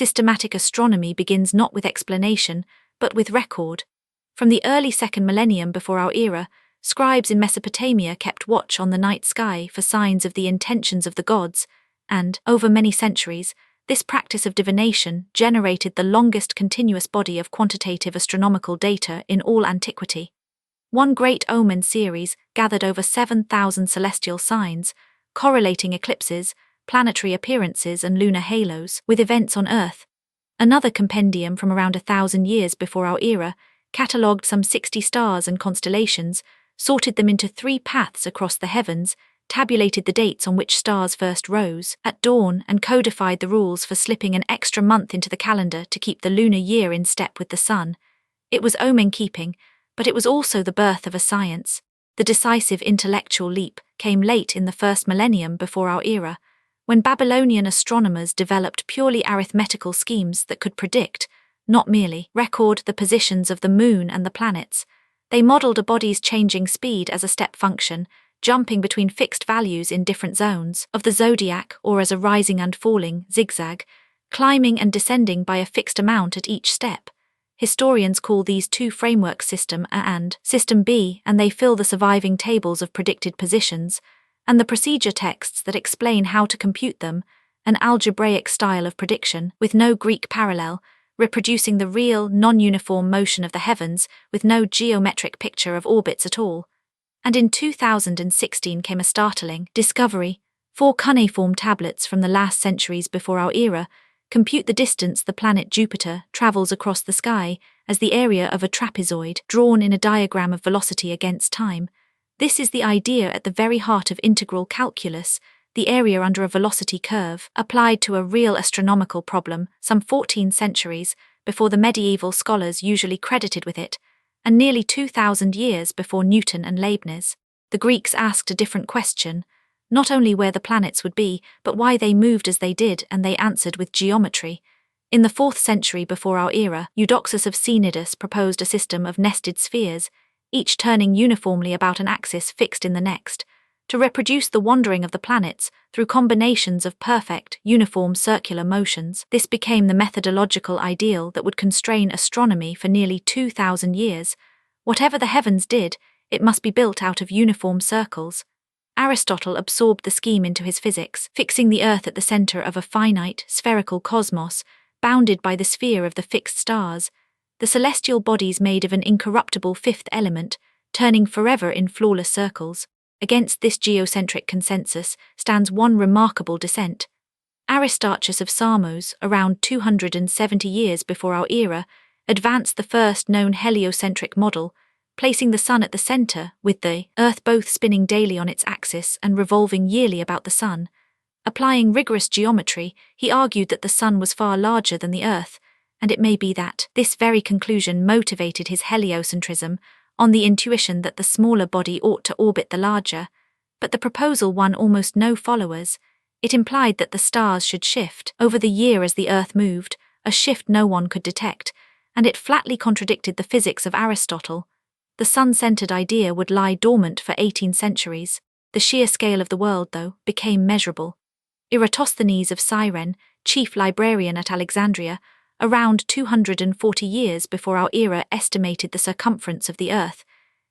systematic astronomy begins not with explanation, but with record. From the early second millennium before our era, scribes in Mesopotamia kept watch on the night sky for signs of the intentions of the gods, and, over many centuries, this practice of divination generated the longest continuous body of quantitative astronomical data in all antiquity. One great omen series gathered over 7,000 celestial signs, correlating eclipses, planetary appearances and lunar halos with events on Earth. Another compendium from around 1,000 years before our era catalogued some 60 stars and constellations, sorted them into 3 paths across the heavens, tabulated the dates on which stars first rose at dawn, and codified the rules for slipping an extra month into the calendar to keep the lunar year in step with the sun. It was omen-keeping, but it was also the birth of a science. The decisive intellectual leap came late in the first millennium before our era, when Babylonian astronomers developed purely arithmetical schemes that could predict, not merely record, the positions of the moon and the planets. They modeled a body's changing speed as a step function, jumping between fixed values in different zones of the zodiac, or as a rising and falling zigzag, climbing and descending by a fixed amount at each step. Historians call these two frameworks System A and System B, and they fill the surviving tables of predicted positions, and the procedure texts that explain how to compute them, an algebraic style of prediction with no Greek parallel, reproducing the real, non-uniform motion of the heavens with no geometric picture of orbits at all. And in 2016 came a startling discovery. 4 cuneiform tablets from the last centuries before our era compute the distance the planet Jupiter travels across the sky as the area of a trapezoid drawn in a diagram of velocity against time. This is the idea at the very heart of integral calculus, the area under a velocity curve, applied to a real astronomical problem some 14 centuries before the medieval scholars usually credited with it, and nearly 2,000 years before Newton and Leibniz. The Greeks asked a different question, not only where the planets would be, but why they moved as they did, and they answered with geometry. In the 4th century before our era, Eudoxus of Cnidus proposed a system of nested spheres, each turning uniformly about an axis fixed in the next, to reproduce the wandering of the planets through combinations of perfect, uniform circular motions. This became the methodological ideal that would constrain astronomy for nearly 2,000 years. Whatever the heavens did, it must be built out of uniform circles. Aristotle absorbed the scheme into his physics, fixing the Earth at the center of a finite, spherical cosmos, bounded by the sphere of the fixed stars, the celestial bodies made of an incorruptible fifth element, turning forever in flawless circles. Against this geocentric consensus stands one remarkable dissent. Aristarchus of Samos, around 270 years before our era, advanced the first known heliocentric model, placing the sun at the center, with the Earth both spinning daily on its axis and revolving yearly about the sun. Applying rigorous geometry, he argued that the sun was far larger than the Earth, and it may be that this very conclusion motivated his heliocentrism, on the intuition that the smaller body ought to orbit the larger, but the proposal won almost no followers. It implied that the stars should shift over the year as the Earth moved, a shift no one could detect, and it flatly contradicted the physics of Aristotle. The sun-centered idea would lie dormant for 18 centuries. The sheer scale of the world, though, became measurable. Eratosthenes of Cyrene, chief librarian at Alexandria, around 240 years before our era, estimated the circumference of the Earth.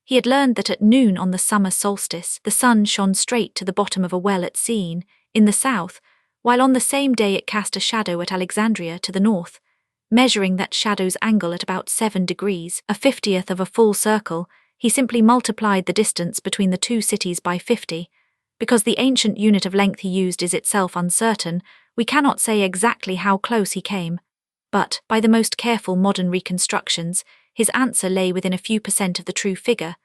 He had learned that at noon on the summer solstice, the sun shone straight to the bottom of a well at Syene, in the south, while on the same day it cast a shadow at Alexandria to the north. Measuring that shadow's angle at about 7 degrees, a 50th of a full circle, he simply multiplied the distance between the two cities by 50. Because the ancient unit of length he used is itself uncertain, we cannot say exactly how close he came. But, by the most careful modern reconstructions, his answer lay within a few % of the true figure.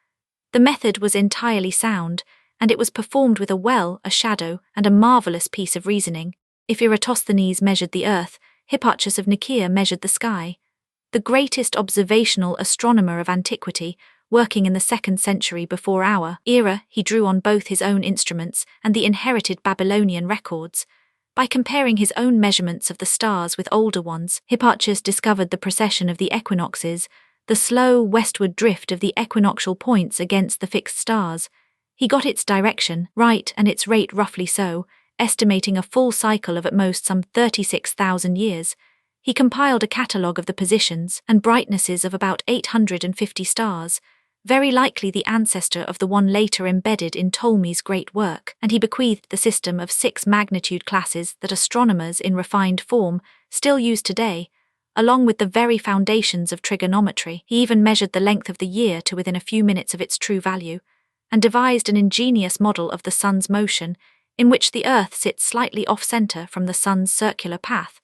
The method was entirely sound, and it was performed with a well, a shadow, and a marvellous piece of reasoning. If Eratosthenes measured the Earth, Hipparchus of Nicaea measured the sky. The greatest observational astronomer of antiquity, working in the 2nd century before our era, he drew on both his own instruments and the inherited Babylonian records. By comparing his own measurements of the stars with older ones, Hipparchus discovered the precession of the equinoxes, the slow westward drift of the equinoctial points against the fixed stars. He got its direction right and its rate roughly so, estimating a full cycle of at most some 36,000 years. He compiled a catalogue of the positions and brightnesses of about 850 stars, very likely the ancestor of the one later embedded in Ptolemy's great work, and he bequeathed the system of 6 magnitude classes that astronomers in refined form still use today, along with the very foundations of trigonometry. He even measured the length of the year to within a few minutes of its true value, and devised an ingenious model of the sun's motion, in which the Earth sits slightly off-center from the sun's circular path,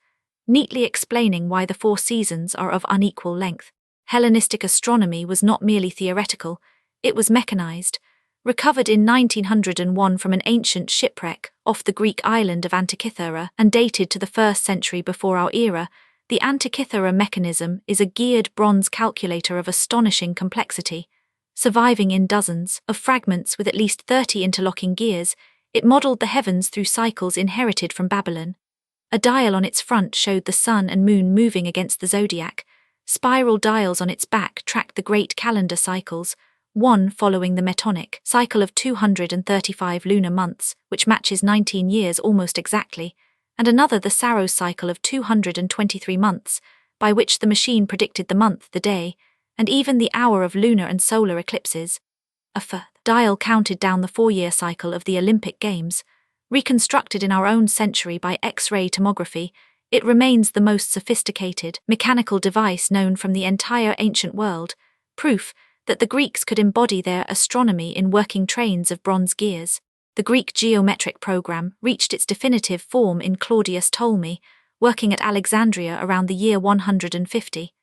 neatly explaining why the 4 seasons are of unequal length. Hellenistic astronomy was not merely theoretical, it was mechanized. Recovered in 1901 from an ancient shipwreck off the Greek island of Antikythera and dated to the 1st century before our era, the Antikythera mechanism is a geared bronze calculator of astonishing complexity. Surviving in dozens of fragments with at least 30 interlocking gears, it modeled the heavens through cycles inherited from Babylon. A dial on its front showed the sun and moon moving against the zodiac. Spiral dials on its back tracked the great calendar cycles, one following the Metonic cycle of 235 lunar months, which matches 19 years almost exactly, and another the Saros cycle of 223 months, by which the machine predicted the month, the day, and even the hour of lunar and solar eclipses. A fifth dial counted down the 4-year cycle of the Olympic Games. Reconstructed in our own century by X-ray tomography, it remains the most sophisticated mechanical device known from the entire ancient world, proof that the Greeks could embody their astronomy in working trains of bronze gears. The Greek geometric program reached its definitive form in Claudius Ptolemy, working at Alexandria around the year 150.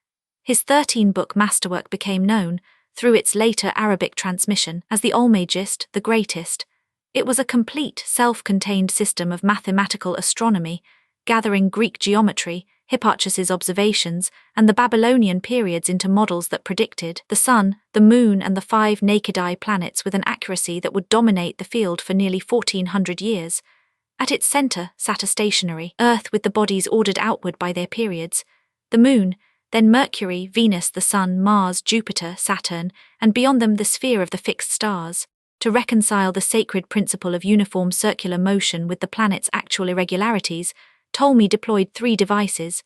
His 13-book masterwork became known, through its later Arabic transmission, as the Almagest, the Greatest. It was a complete, self-contained system of mathematical astronomy, gathering Greek geometry, Hipparchus's observations, and the Babylonian periods into models that predicted the sun, the moon, and the 5 naked-eye planets with an accuracy that would dominate the field for nearly 1400 years. At its center sat a stationary Earth with the bodies ordered outward by their periods, the moon, then Mercury, Venus, the Sun, Mars, Jupiter, Saturn, and beyond them the sphere of the fixed stars. To reconcile the sacred principle of uniform circular motion with the planet's actual irregularities, Ptolemy deployed 3 devices.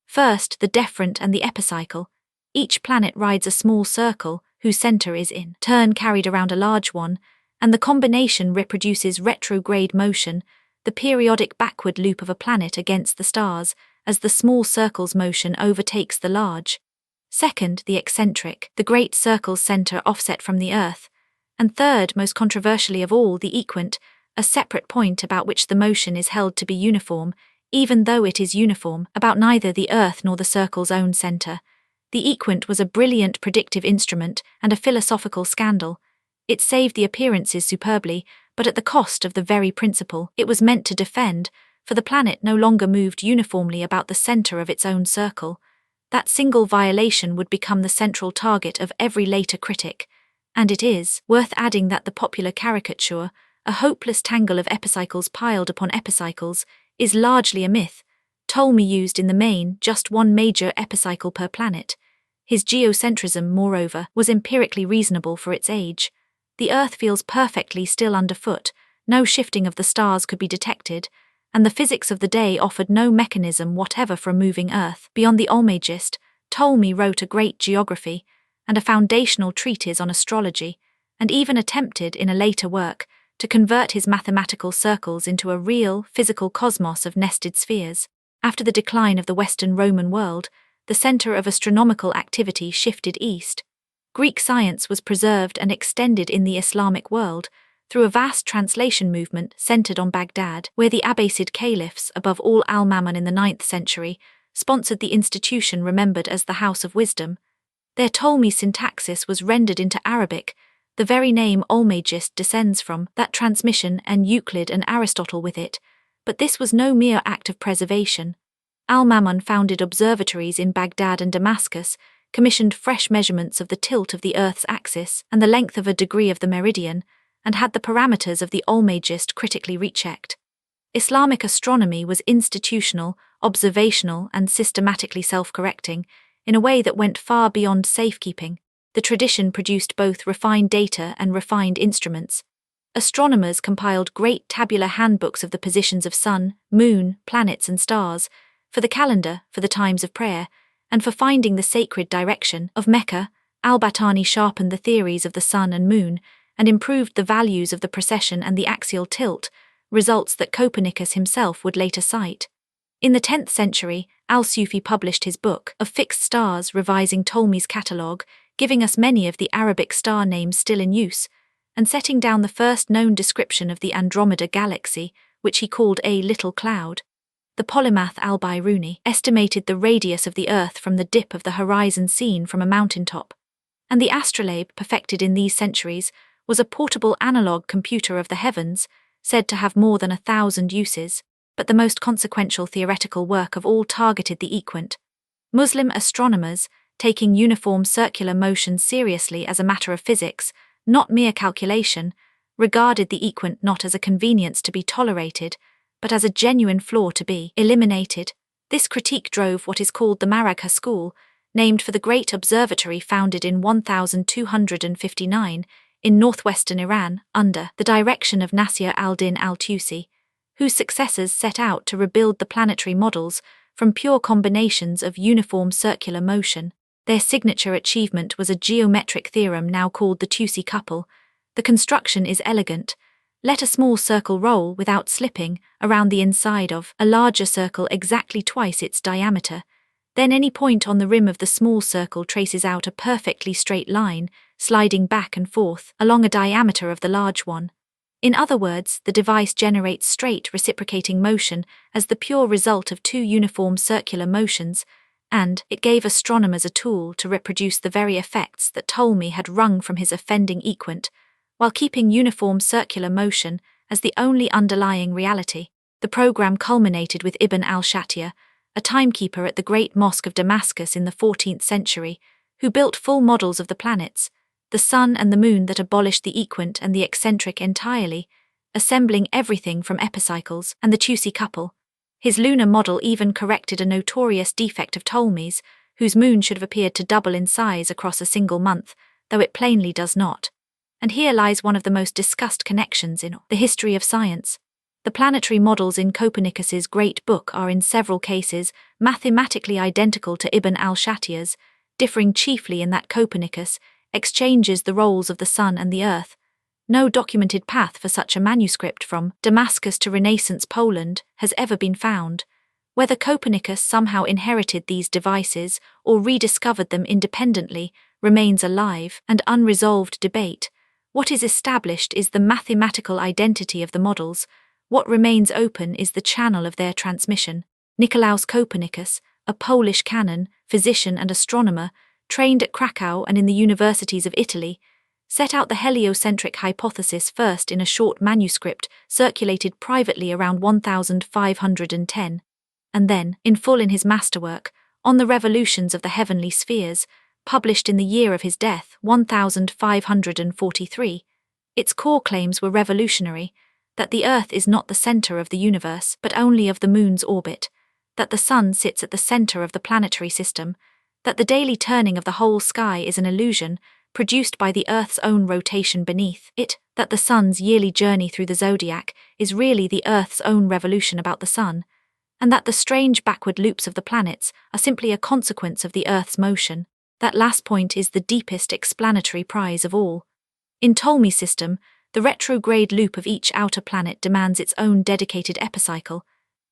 First, the deferent and the epicycle. Each planet rides a small circle, whose center is in turn carried around a large one, and the combination reproduces retrograde motion, the periodic backward loop of a planet against the stars, as the small circle's motion overtakes the large. Second, the eccentric, the great circle's center offset from the Earth. And third, most controversially of all, the equant, a separate point about which the motion is held to be uniform, even though it is uniform about neither the Earth nor the circle's own center. The equant was a brilliant predictive instrument and a philosophical scandal. It saved the appearances superbly, but at the cost of the very principle it was meant to defend, for the planet no longer moved uniformly about the center of its own circle. That single violation would become the central target of every later critic. And it is worth adding that the popular caricature, a hopeless tangle of epicycles piled upon epicycles, is largely a myth. Ptolemy used in the main just one major epicycle per planet. His geocentrism, moreover, was empirically reasonable for its age. The Earth feels perfectly still underfoot, no shifting of the stars could be detected, and the physics of the day offered no mechanism whatever for a moving Earth. Beyond the Almagest, Ptolemy wrote a great geography, and a foundational treatise on astrology, and even attempted, in a later work, to convert his mathematical circles into a real, physical cosmos of nested spheres. After the decline of the Western Roman world, the center of astronomical activity shifted east. Greek science was preserved and extended in the Islamic world through a vast translation movement centered on Baghdad, where the Abbasid caliphs, above all Al-Mamun in the 9th century, sponsored the institution remembered as the House of Wisdom. Their Ptolemy syntaxis was rendered into Arabic, the very name Almagest descends from, that transmission, and Euclid and Aristotle with it, but this was no mere act of preservation. Al-Mamun founded observatories in Baghdad and Damascus, commissioned fresh measurements of the tilt of the Earth's axis and the length of a degree of the meridian, and had the parameters of the Almagest critically rechecked. Islamic astronomy was institutional, observational, and systematically self-correcting, in a way that went far beyond safekeeping. The tradition produced both refined data and refined instruments. Astronomers compiled great tabular handbooks of the positions of sun, moon, planets, and stars, for the calendar, for the times of prayer, and for finding the sacred direction of Mecca. Al-Battani sharpened the theories of the sun and moon and improved the values of the precession and the axial tilt, results that Copernicus himself would later cite. In the 10th century, al-Sufi published his book of fixed stars, revising Ptolemy's catalogue, giving us many of the Arabic star names still in use, and setting down the first known description of the Andromeda galaxy, which he called a little cloud. The polymath al-Biruni estimated the radius of the Earth from the dip of the horizon seen from a mountaintop, and the astrolabe, perfected in these centuries, was a portable analog computer of the heavens, said to have more than 1,000 uses, but the most consequential theoretical work of all targeted the equant. Muslim astronomers, taking uniform circular motion seriously as a matter of physics, not mere calculation, regarded the equant not as a convenience to be tolerated, but as a genuine flaw to be eliminated. This critique drove what is called the Maragha school, named for the great observatory founded in 1259 in northwestern Iran under the direction of Nasir al-Din al-Tusi, whose successors set out to rebuild the planetary models from pure combinations of uniform circular motion. Their signature achievement was a geometric theorem now called the Tusi couple. The construction is elegant. Let a small circle roll without slipping around the inside of a larger circle exactly twice its diameter. Then any point on the rim of the small circle traces out a perfectly straight line, sliding back and forth along a diameter of the large one. In other words, the device generates straight reciprocating motion as the pure result of two uniform circular motions, and it gave astronomers a tool to reproduce the very effects that Ptolemy had wrung from his offending equant, while keeping uniform circular motion as the only underlying reality. The program culminated with Ibn al-Shatir, a timekeeper at the Great Mosque of Damascus in the 14th century, who built full models of the planets, the sun and the moon, that abolished the equant and the eccentric entirely, assembling everything from epicycles and the Tusi couple. His lunar model even corrected a notorious defect of Ptolemy's, whose moon should have appeared to double in size across a single month, though it plainly does not. And here lies one of the most discussed connections in the history of science. The planetary models in Copernicus's great book are in several cases mathematically identical to Ibn al-Shatir's, differing chiefly in that Copernicus exchanges the roles of the sun and the earth. No documented path for such a manuscript from Damascus to Renaissance Poland has ever been found. Whether Copernicus somehow inherited these devices or rediscovered them independently remains a live and unresolved debate. What is established is the mathematical identity of the models. What remains open is the channel of their transmission. Nicolaus Copernicus, a Polish canon, physician and astronomer, trained at Krakow and in the universities of Italy, set out the heliocentric hypothesis first in a short manuscript circulated privately around 1510, and then, in full in his masterwork, On the Revolutions of the Heavenly Spheres, published in the year of his death, 1543. Its core claims were revolutionary: that the Earth is not the center of the universe, but only of the Moon's orbit, that the Sun sits at the center of the planetary system, that the daily turning of the whole sky is an illusion produced by the Earth's own rotation beneath it, that the Sun's yearly journey through the zodiac is really the Earth's own revolution about the Sun, and that the strange backward loops of the planets are simply a consequence of the Earth's motion. That last point is the deepest explanatory prize of all. In Ptolemy's system, the retrograde loop of each outer planet demands its own dedicated epicycle,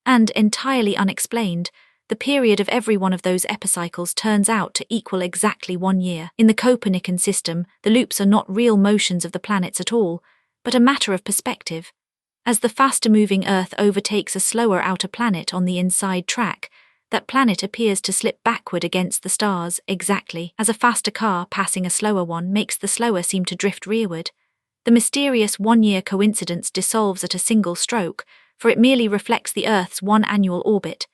and, entirely unexplained, the period of every one of those epicycles turns out to equal exactly 1 year. In the Copernican system, the loops are not real motions of the planets at all, but a matter of perspective. As the faster-moving Earth overtakes a slower outer planet on the inside track, that planet appears to slip backward against the stars exactly as a faster car passing a slower one makes the slower seem to drift rearward. The mysterious 1-year coincidence dissolves at a single stroke, for it merely reflects the Earth's one annual orbit.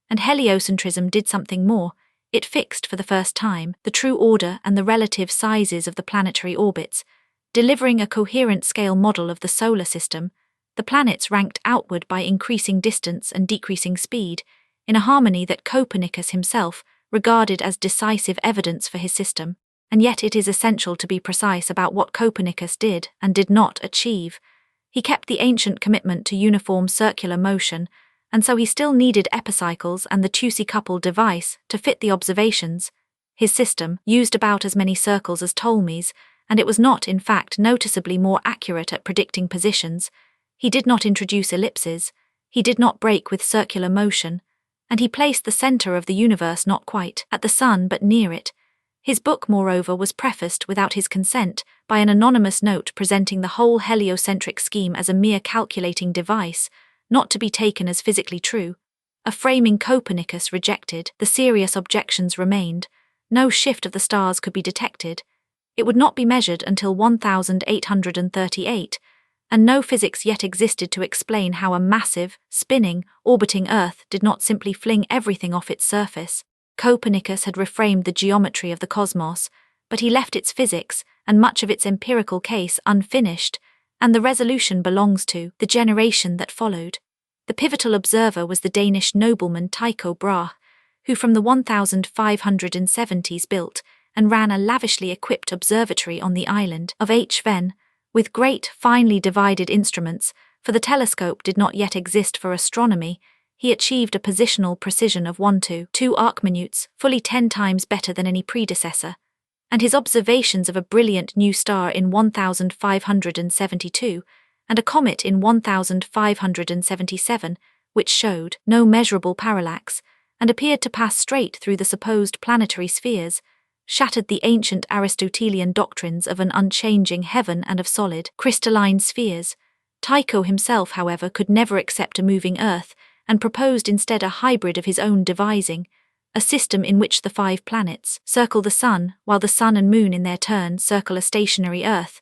And heliocentrism did something more. It fixed, for the first time, the true order and the relative sizes of the planetary orbits, delivering a coherent scale model of the solar system. The planets ranked outward by increasing distance and decreasing speed, in a harmony that Copernicus himself regarded as decisive evidence for his system. And yet it is essential to be precise about what Copernicus did and did not achieve. He kept the ancient commitment to uniform circular motion, and so he still needed epicycles and the Tusi-coupled device to fit the observations. His system used about as many circles as Ptolemy's, and it was not, in fact, noticeably more accurate at predicting positions. He did not introduce ellipses, he did not break with circular motion, and he placed the center of the universe not quite at the sun but near it. His book, moreover, was prefaced without his consent by an anonymous note presenting the whole heliocentric scheme as a mere calculating device, not to be taken as physically true. A framing Copernicus rejected, the serious objections remained. No shift of the stars could be detected. It would not be measured until 1838, and no physics yet existed to explain how a massive, spinning, orbiting Earth did not simply fling everything off its surface. Copernicus had reframed the geometry of the cosmos, but he left its physics and much of its empirical case unfinished, and the resolution belongs to the generation that followed. The pivotal observer was the Danish nobleman Tycho Brahe, who from the 1570s built and ran a lavishly equipped observatory on the island of Hven, with great, finely divided instruments, for the telescope did not yet exist for astronomy. He achieved a positional precision of 1 to 2 arcminutes, fully 10 times better than any predecessor, and his observations of a brilliant new star in 1572 and a comet in 1577, which showed no measurable parallax and appeared to pass straight through the supposed planetary spheres, shattered the ancient Aristotelian doctrines of an unchanging heaven and of solid, crystalline spheres. Tycho himself, however, could never accept a moving Earth, and proposed instead a hybrid of his own devising, a system in which the 5 planets circle the Sun, while the Sun and Moon in their turn circle a stationary Earth.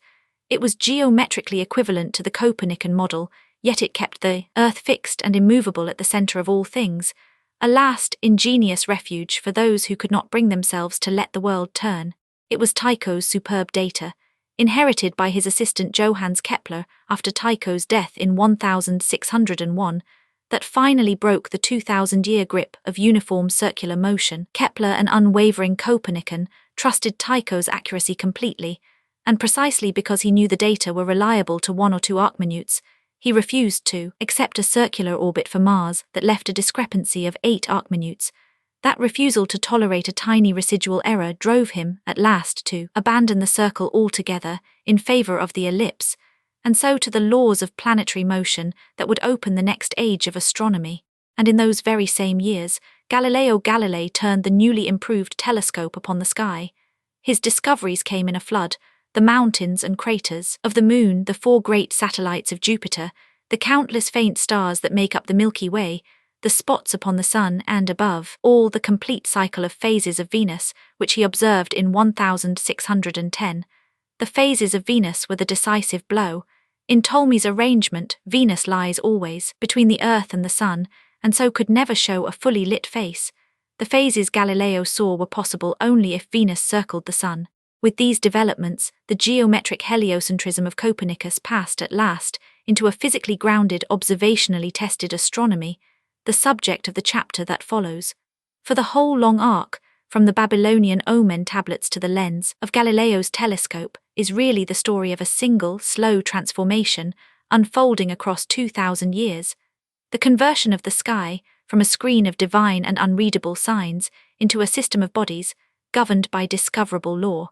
It was geometrically equivalent to the Copernican model, yet it kept the Earth fixed and immovable at the center of all things, a last, ingenious refuge for those who could not bring themselves to let the world turn. It was Tycho's superb data, inherited by his assistant Johannes Kepler after Tycho's death in 1601, that finally broke the 2,000-year grip of uniform circular motion. Kepler, an unwavering Copernican, trusted Tycho's accuracy completely, and precisely because he knew the data were reliable to 1 or 2 arcminutes, he refused to accept a circular orbit for Mars that left a discrepancy of 8 arcminutes. That refusal to tolerate a tiny residual error drove him, at last, to abandon the circle altogether in favor of the ellipse, and so to the laws of planetary motion that would open the next age of astronomy. And in those very same years, Galileo Galilei turned the newly improved telescope upon the sky. His discoveries came in a flood: the mountains and craters of the Moon, the 4 great satellites of Jupiter, the countless faint stars that make up the Milky Way, the spots upon the Sun and above all the complete cycle of phases of Venus, which he observed in 1610. The phases of Venus were the decisive blow. In Ptolemy's arrangement, Venus lies always between the Earth and the Sun, and so could never show a fully lit face. The phases Galileo saw were possible only if Venus circled the Sun. With these developments, the geometric heliocentrism of Copernicus passed at last into a physically grounded, observationally tested astronomy, the subject of the chapter that follows. For the whole long arc, from the Babylonian omen tablets to the lens of Galileo's telescope, is really the story of a single, slow transformation unfolding across 2,000 years. The conversion of the sky from a screen of divine and unreadable signs into a system of bodies governed by discoverable law.